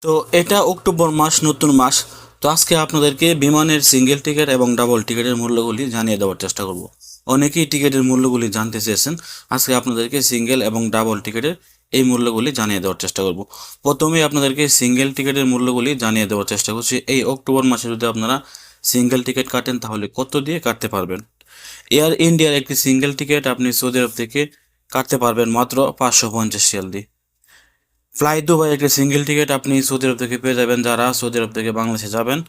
তো এটা অক্টোবর মাস, নতুন মাস। তো আজকে আপনাদেরকে বিমানের সিঙ্গেল টিকিট এবং ডাবল টিকিটের মূল্যগুলি জানিয়ে দেওয়ার চেষ্টা করব। অনেকেই টিকিটের মূল্যগুলি জানতে চেয়েছেন। আজকে আপনাদেরকে সিঙ্গেল এবং ডাবল টিকিটের এই মূল্যগুলি জানিয়ে দেওয়ার চেষ্টা করব। প্রথমেই আপনাদেরকে সিঙ্গেল টিকিটের মূল্যগুলি জানিয়ে দেওয়ার চেষ্টা করছি। এই অক্টোবর মাসে যদি আপনারা সিঙ্গেল টিকিট কাটেন তাহলে কত দিয়ে কাটতে পারবেন। এয়ার ইন্ডিয়ার একটি সিঙ্গেল টিকিট আপনি সৌদি আরব থেকে কাটতে পারবেন মাত্র 550 রিয়াল দিয়ে। ফ্লাই দুবাই একটি সিঙ্গেল টিকিট আপনি সৌদি আরব থেকে পেয়ে যাবেন যারা সৌদি আরব থেকে বাংলাদেশে যাবেন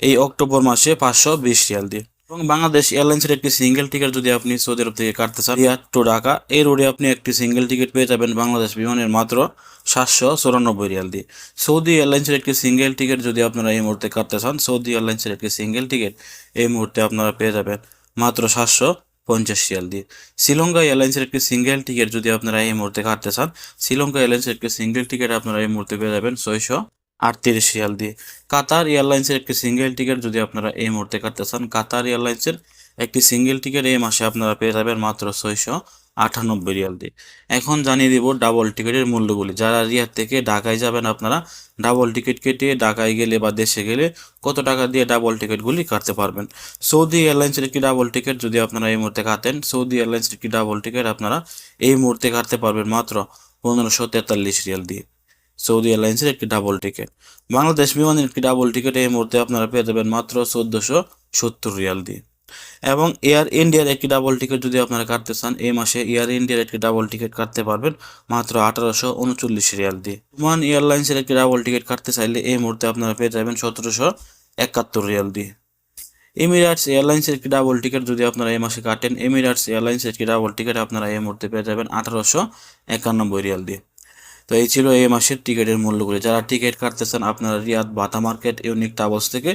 এই অক্টোবর মাসে 520 রিয়াল দিয়ে। এবং বাংলাদেশ এয়ারলাইন্সের একটি সিঙ্গেল টিকিট যদি আপনি সৌদি আরব থেকে কাটতে চান রিয়াদ টু ঢাকা, এই রোডে আপনি একটি সিঙ্গেল টিকিট পেয়ে যাবেন বাংলাদেশ বিমানের মাত্র 794 রিয়াল দিয়ে। সৌদি এয়ারলাইন্সের একটি সিঙ্গেল টিকিট যদি আপনারা এই মুহূর্তে কাটতে চান, সৌদি এয়ারলাইন্সের একটি সিঙ্গেল টিকিট এই মুহূর্তে আপনারা পেয়ে যাবেন মাত্র 750 রিয়াল দিয়ে। শ্রীলঙ্কা এয়ারলাইন্সের একটি সিঙ্গেল টিকিট যদি আপনারা এই মুহূর্তে কাটতে চান, শ্রীলঙ্কা এয়ারলাইন্সের একটি সিঙ্গেল টিকিট আপনারা এই মুহূর্তে পেয়ে যাবেন 638 রিয়াল দিয়ে। কাতার এয়ারলাইন্সের একটি সিঙ্গেল টিকিট যদি আপনারা এই মুহূর্তে কাটতে চান, কাতার এয়ারলাইন্সের একটি সিঙ্গেল টিকিট এই মাসে আপনারা পেয়ে যাবেন মাত্র 698 রিয়াল দিয়ে। এখন জানিয়ে দিব ডাবল টিকিটের মূল্যগুলি। যারা রিয়াদ থেকে ঢাকায় যাবেন আপনারা ডাবল টিকিট কেটে ঢাকায় গেলে বা দেশে গেলে কত টাকা দিয়ে ডাবল টিকিটগুলি কাটতে পারবেন। সৌদি এয়ারলাইন্সের একটি ডাবল টিকিট যদি আপনারা এই মুহূর্তে কাটেন, সৌদি এয়ারলাইন্সের একটি ডাবল টিকিট আপনারা এই মুহূর্তে কাটতে পারবেন মাত্র 1543 রিয়াল দিয়ে। সৌদি এয়ারলাইন্সের একটি ডাবল টিকিট। বাংলাদেশ বিমানের একটি ডাবল টিকিট এই মুহূর্তে আপনারা পেয়ে যাবেন মাত্র 1470 রিয়াল দিয়ে। এবং এয়ার ইন্ডিয়ার একটি ডাবল টিকিট যদি আপনারা কাটতে চান এই মাসে এয়ার ইন্ডিয়ার একটি ডাবল টিকিট কাটতে পারবেন মাত্র 1839 রিয়াল দিয়ে। ওমান এয়ারলাইন্সের একটি ডাবল টিকিট কাটতে চাইলে এই মুহূর্তে আপনারা পেয়ে যাবেন 1771 রিয়াল দিয়ে। এমিরেটস এয়ারলাইন্সের একটি ডাবল টিকিট যদি আপনারা এই মাসে কাটেন, এমিরেটস এয়ারলাইন্সের একটি ডাবল টিকিট আপনারা এই মুহূর্তে পেয়ে যাবেন 1891 রিয়াল দিয়ে। তো এই ছিল এই মাসের টিকিটের মূল্যগুলি। যারা টিকিট কাটতে চান আপনারা রিয়াদ বাটা মার্কেট ইউনিক ট্রাভেলস থেকে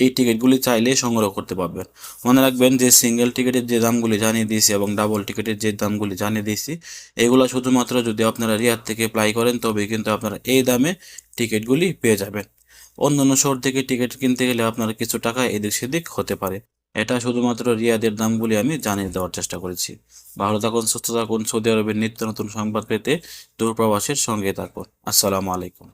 এই টিকিটগুলি চাইলে সংগ্রহ করতে পারবেন। মনে রাখবেন যে সিঙ্গেল টিকিটের যে দামগুলি জানিয়ে দিয়েছি এবং ডাবল টিকিটের যে দামগুলি জানিয়ে দিয়েছি এগুলো শুধুমাত্র যদি আপনারা রিয়াদ থেকে অ্যাপ্লাই করেন তবে কিন্তু আপনারা এই দামে টিকিটগুলি পেয়ে যাবেন। অন্যান্য শহর থেকে টিকিট কিনতে গেলে আপনার কিছু টাকা এদিক সেদিক হতে পারে। এটা শুধুমাত্র রিয়াদের দামগুলি আমি জানিয়ে দেওয়ার চেষ্টা করেছি। ভালো থাকুন, সুস্থ থাকুন। সৌদি আরবের নিত্য নতুন সংবাদ পেতে দূরপ্রবাসের সঙ্গে থাকুন। আসসালামু আলাইকুম।